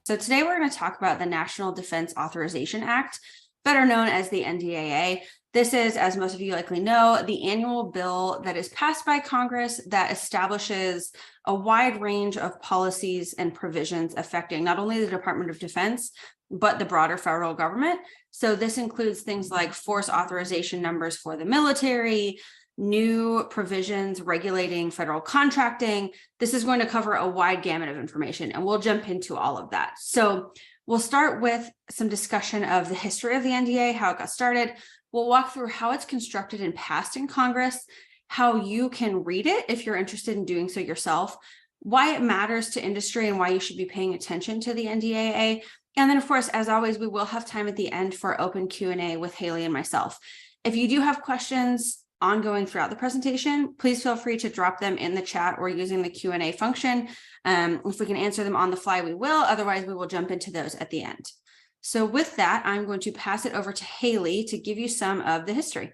So today we're going to talk about the National Defense Authorization Act, better known as the NDAA. This is, as most of you likely know, the annual bill that is passed by Congress that establishes a wide range of policies and provisions affecting not only the Department of Defense, but the broader federal government. So this includes things like force authorization numbers for the military, new provisions regulating federal contracting. This is going to cover a wide gamut of information, and we'll jump into all of that. So we'll start with some discussion of the history of the NDAA, how it got started. We'll walk through how it's constructed and passed in Congress, how you can read it if you're interested in doing so yourself, why it matters to industry and why you should be paying attention to the NDAA. And then, of course, as always, we will have time at the end for open Q&A with Haley and myself. If you do have questions ongoing throughout the presentation, please feel free to drop them in the chat or using the Q&A function. If we can answer them on the fly, we will. Otherwise, we will jump into those at the end. So with that, I'm going to pass it over to Haley to give you some of the history.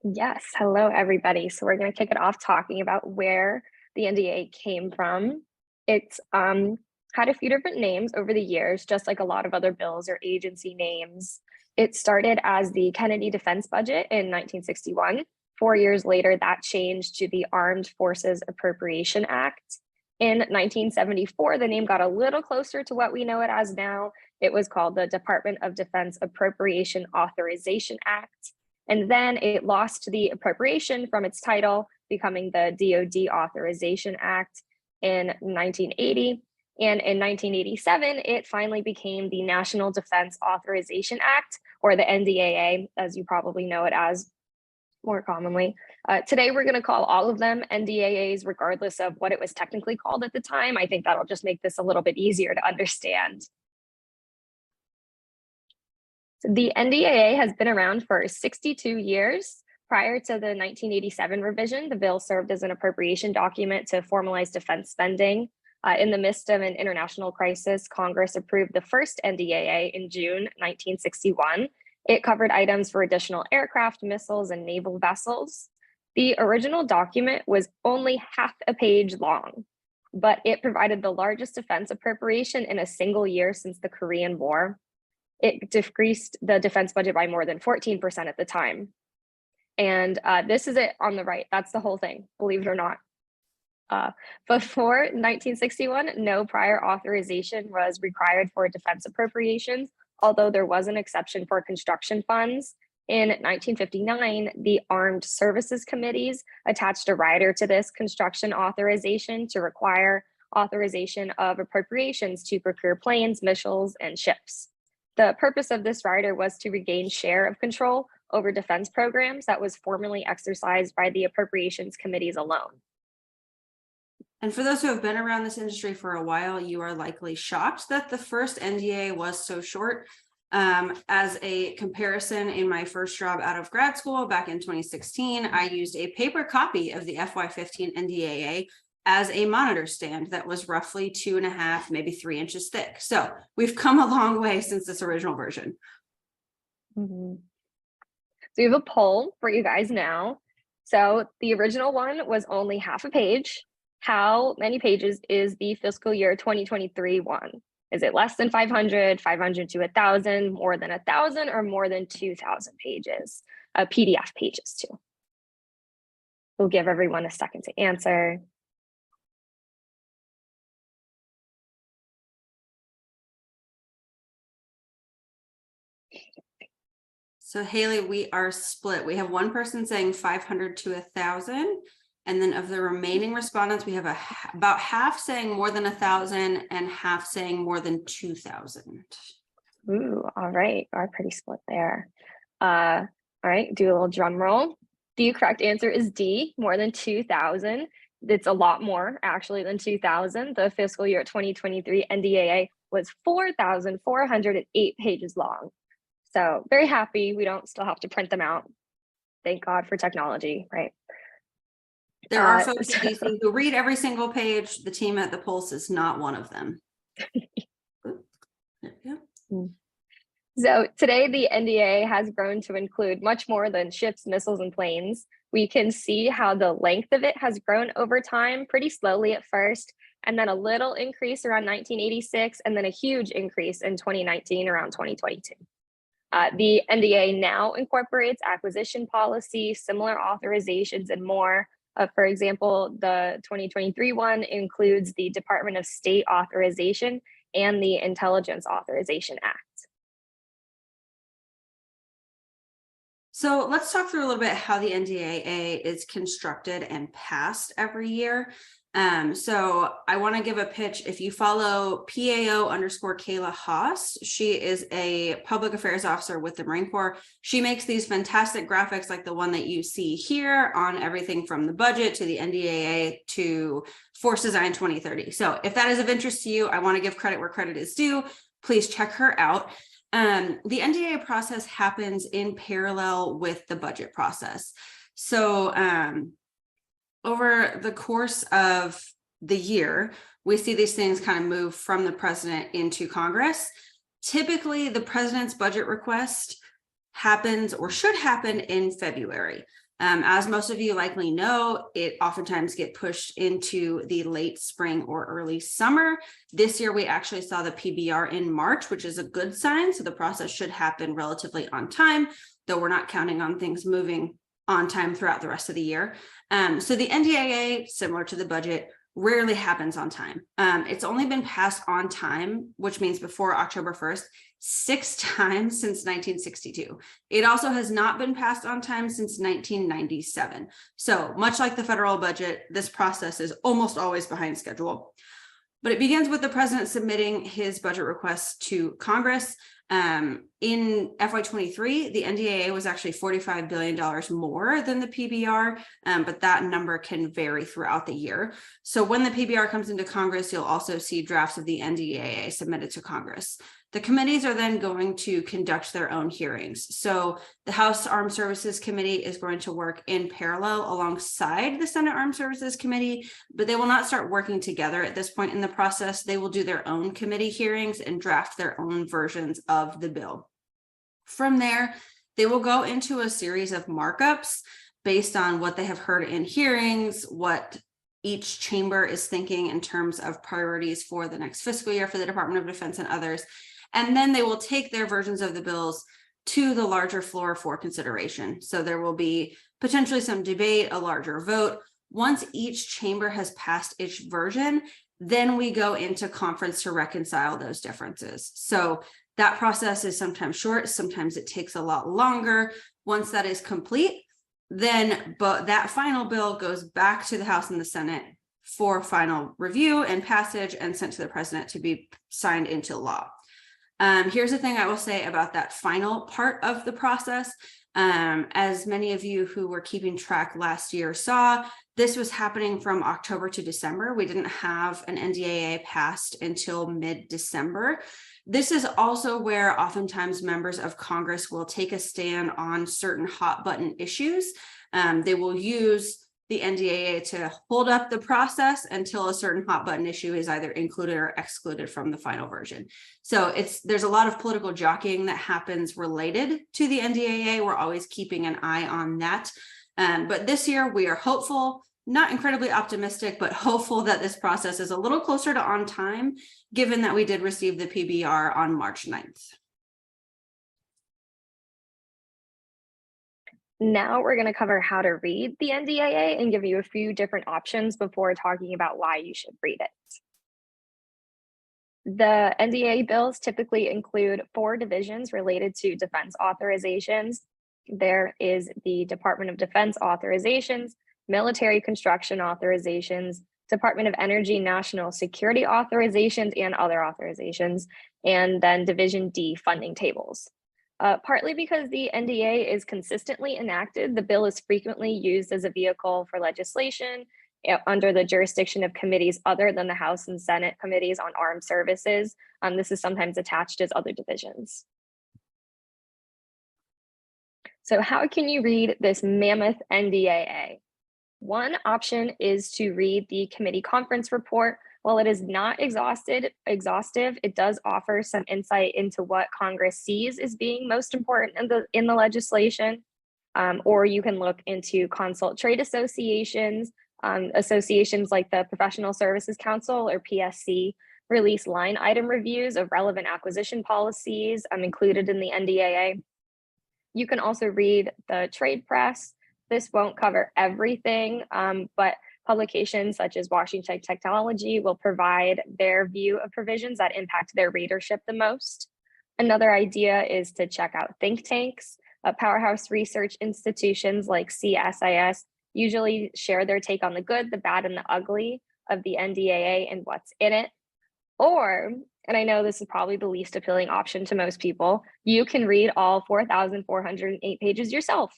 Yes, hello everybody. So we're going to kick it off talking about where the NDAA came from. It's had a few different names over the years, just like a lot of other bills or agency names. It started as the Kennedy Defense Budget in 1961. 4 years later, that changed to the Armed Forces Appropriation Act. In 1974, the name got a little closer to what we know it as now. It was called the Department of Defense Appropriation Authorization Act. And then it lost the appropriation from its title, becoming the DoD Authorization Act in 1980. And in 1987, it finally became the National Defense Authorization Act, or the NDAA, as you probably know it as more commonly. Today, we're going to call all of them NDAAs, regardless of what it was technically called at the time. I think that'll just make this a little bit easier to understand. So the NDAA has been around for 62 years. Prior to the 1987 revision, the bill served as an appropriation document to formalize defense spending. In the midst of an international crisis, Congress approved the first NDAA in June 1961. It covered items for additional aircraft, missiles, and naval vessels. The original document was only half a page long, but it provided the largest defense appropriation in a single year since the Korean War. It decreased the defense budget by more than 14% at the time. And this is it on the right. That's the whole thing, believe it or not. Before 1961, no prior authorization was required for defense appropriations, although there was an exception for construction funds. In 1959, the Armed Services Committees attached a rider to this construction authorization to require authorization of appropriations to procure planes, missiles, and ships. The purpose of this rider was to regain share of control over defense programs that was formerly exercised by the appropriations committees alone. And for those who have been around this industry for a while, you are likely shocked that the first NDAA was so short. As a comparison, in my first job out of grad school back in 2016, I used a paper copy of the FY15 NDAA as a monitor stand that was roughly 2.5, maybe 3 inches thick. So we've come a long way since this original version. So we have a poll for you guys now. So the original one was only half a page. How many pages is the fiscal year 2023 one? Is it less than 500, 500 to 1,000, more than 1,000, or more than 2,000 pages? PDF pages too. We'll give everyone a second to answer. So Haley, we are split. We have one person saying 500 to 1,000. And then of the remaining respondents, we have about half saying more than 1,000 and half saying more than 2,000. Ooh, all right. Are pretty split there. All right, do a little drum roll. The correct answer is D, more than 2,000. It's a lot more actually than 2,000. The fiscal year 2023 NDAA was 4,408 pages long. So very happy we don't still have to print them out. Thank God for technology, right? There are folks at DC who read every single page. The team at the Pulse is not one of them. So today the NDAA has grown to include much more than ships, missiles, and planes. We can see how the length of it has grown over time, pretty slowly at first, and then a little increase around 1986, and then a huge increase in 2019 around 2022. The NDAA now incorporates acquisition policy, similar authorizations, and more. For example, the 2023 one includes the Department of State authorization and the Intelligence Authorization Act. So let's talk through a little bit how the NDAA is constructed and passed every year. So I want to give a pitch. If you follow PAO_Kayla Haas, she is a public affairs officer with the Marine Corps. She makes these fantastic graphics like the one that you see here on everything from the budget to the NDAA to Force Design 2030. So if that is of interest to you, I want to give credit where credit is due. Please check her out. The NDAA process happens in parallel with the budget process. So over the course of the year, we see these things kind of move from the president into Congress. Typically, the president's budget request happens or should happen in February. As most of you likely know, it oftentimes gets pushed into the late spring or early summer. This year, we actually saw the PBR in March, which is a good sign. So the process should happen relatively on time, though we're not counting on things moving on time throughout the rest of the year. So the NDAA, similar to the budget, rarely happens on time. It's only been passed on time, which means before October 1st, 6 times since 1962. It also has not been passed on time since 1997. So much like the federal budget, this process is almost always behind schedule. But it begins with the president submitting his budget request to Congress. In FY23, the NDAA was actually $45 billion more than the PBR, but that number can vary throughout the year. So when the PBR comes into Congress, you'll also see drafts of the NDAA submitted to Congress. The committees are then going to conduct their own hearings. So the House Armed Services Committee is going to work in parallel alongside the Senate Armed Services Committee, but they will not start working together at this point in the process. They will do their own committee hearings and draft their own versions of the bill. From there, they will go into a series of markups based on what they have heard in hearings, what each chamber is thinking in terms of priorities for the next fiscal year for the Department of Defense and others. And then they will take their versions of the bills to the larger floor for consideration. So there will be potentially some debate, a larger vote. Once each chamber has passed each version, then we go into conference to reconcile those differences. So that process is sometimes short, sometimes it takes a lot longer. Once that is complete, then that final bill goes back to the House and the Senate for final review and passage and sent to the president to be signed into law. Here's the thing I will say about that final part of the process. As many of you who were keeping track last year saw, this was happening from October to December. We didn't have an NDAA passed until mid-December. This is also where oftentimes members of Congress will take a stand on certain hot button issues. They will use the NDAA to hold up the process until a certain hot button issue is either included or excluded from the final version. So there's a lot of political jockeying that happens related to the NDAA. We're always keeping an eye on that. But this year we are hopeful, not incredibly optimistic, but hopeful that this process is a little closer to on time, given that we did receive the PBR on March 9th. Now we're going to cover how to read the NDAA and give you a few different options before talking about why you should read it. The NDAA bills typically include 4 divisions related to defense authorizations. There is the Department of Defense authorizations, military construction authorizations, Department of Energy national security authorizations and other authorizations, and then Division D funding tables. Partly because the NDAA is consistently enacted, the bill is frequently used as a vehicle for legislation under the jurisdiction of committees other than the House and Senate committees on armed services. This is sometimes attached as other divisions. So how can you read this mammoth NDAA? One option is to read the committee conference report. While it is not exhaustive, it does offer some insight into what Congress sees as being most important in the legislation. Or you can look into consult trade associations, Associations like the Professional Services Council, or PSC, release line item reviews of relevant acquisition policies included in the NDAA. You can also read the trade press. This won't cover everything, but publications such as Washington Technology will provide their view of provisions that impact their readership the most. Another idea is to check out think tanks. Powerhouse research institutions like CSIS usually share their take on the good, the bad, and the ugly of the NDAA and what's in it. Or, and I know this is probably the least appealing option to most people, you can read all 4,408 pages yourself.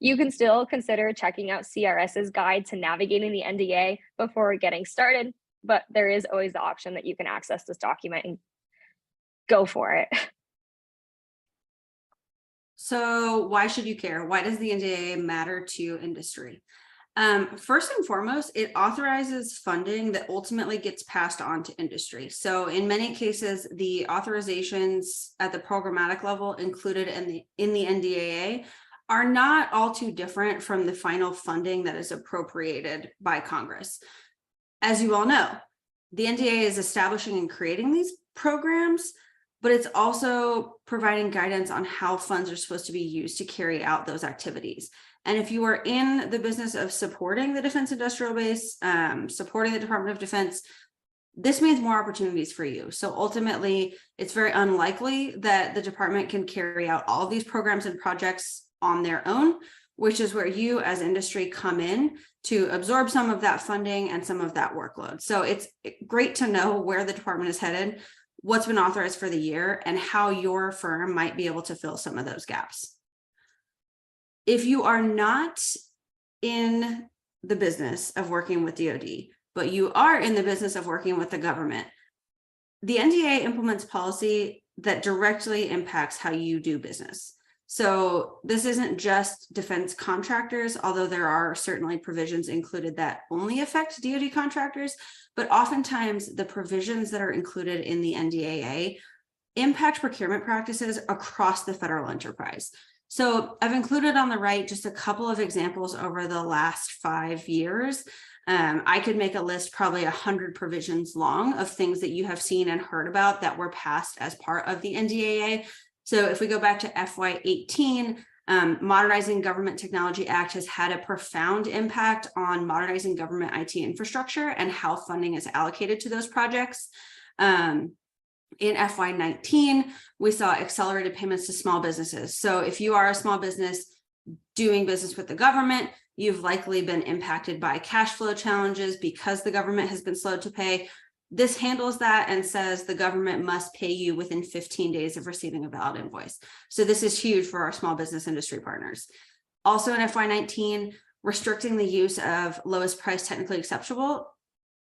You can still consider checking out CRS's guide to navigating the NDA before getting started, but there is always the option that you can access this document and go for it. So why should you care? Why does the NDAA matter to industry? First and foremost, it authorizes funding that ultimately gets passed on to industry. So in many cases, the authorizations at the programmatic level included in the NDAA are not all too different from the final funding that is appropriated by Congress. As you all know, the NDAA is establishing and creating these programs, but it's also providing guidance on how funds are supposed to be used to carry out those activities. And if you are in the business of supporting the defense industrial base, supporting the Department of Defense, this means more opportunities for you. So ultimately, it's very unlikely that the department can carry out all of these programs and projects on their own, which is where you as industry come in to absorb some of that funding and some of that workload. So it's great to know where the department is headed, what's been authorized for the year, and how your firm might be able to fill some of those gaps. If you are not in the business of working with DoD, but you are in the business of working with the government, the NDAA implements policy that directly impacts how you do business. So this isn't just defense contractors, although there are certainly provisions included that only affect DoD contractors, but oftentimes the provisions that are included in the NDAA impact procurement practices across the federal enterprise. So I've included on the right just a couple of examples over the last 5 years. I could make a list probably 100 provisions long of things that you have seen and heard about that were passed as part of the NDAA. So if we go back to FY18, Modernizing Government Technology Act has had a profound impact on modernizing government IT infrastructure and how funding is allocated to those projects. In FY19, we saw accelerated payments to small businesses. So if you are a small business doing business with the government, you've likely been impacted by cash flow challenges because the government has been slow to pay. This handles that and says the government must pay you within 15 days of receiving a valid invoice. So this is huge for our small business industry partners. Also in FY19, restricting the use of lowest price technically acceptable,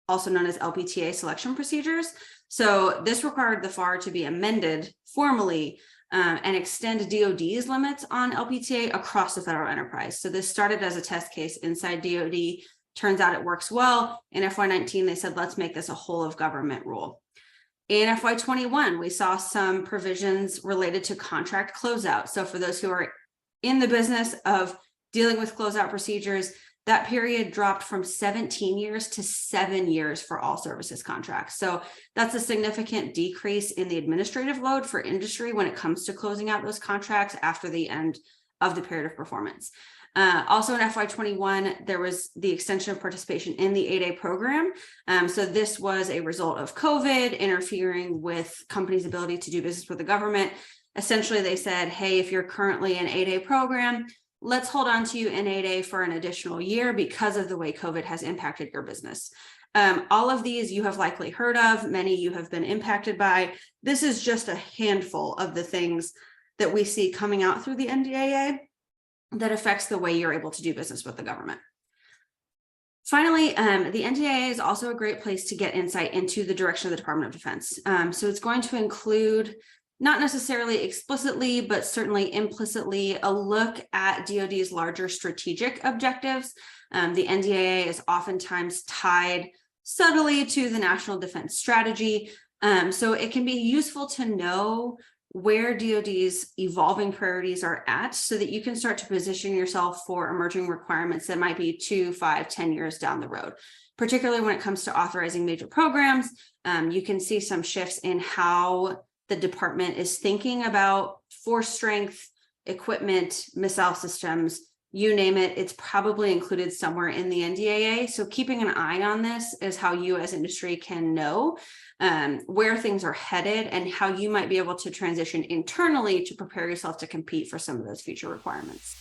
also known as LPTA selection procedures. So this required the FAR to be amended formally and extend DoD's limits on LPTA across the federal enterprise. So this started as a test case inside DoD. Turns out it works well. In FY19, they said, let's make this a whole of government rule. In FY21, we saw some provisions related to contract closeout. So for those who are in the business of dealing with closeout procedures, that period dropped from 17 years to 7 years for all services contracts. So that's a significant decrease in the administrative load for industry when it comes to closing out those contracts after the end of the period of performance. Also in FY21, there was the extension of participation in the 8A program. So this was a result of COVID interfering with companies' ability to do business with the government. Essentially, they said, hey, if you're currently in 8A program, let's hold on to you in 8A for an additional year because of the way COVID has impacted your business. All of these you have likely heard of, many you have been impacted by. This is just a handful of the things that we see coming out through the NDAA that affects the way you're able to do business with the government. Finally, the NDAA is also a great place to get insight into the direction of the Department of Defense. So it's going to include, not necessarily explicitly, but certainly implicitly, a look at DoD's larger strategic objectives. The NDAA is oftentimes tied subtly to the National Defense Strategy. So it can be useful to know where DoD's evolving priorities are at so that you can start to position yourself for emerging requirements that might be 2, 5, 10 years down the road. Particularly when it comes to authorizing major programs, you can see some shifts in how the department is thinking about force strength, equipment, missile systems, you name it, it's probably included somewhere in the NDAA. So keeping an eye on this is how you as industry can know where things are headed and how you might be able to transition internally to prepare yourself to compete for some of those future requirements.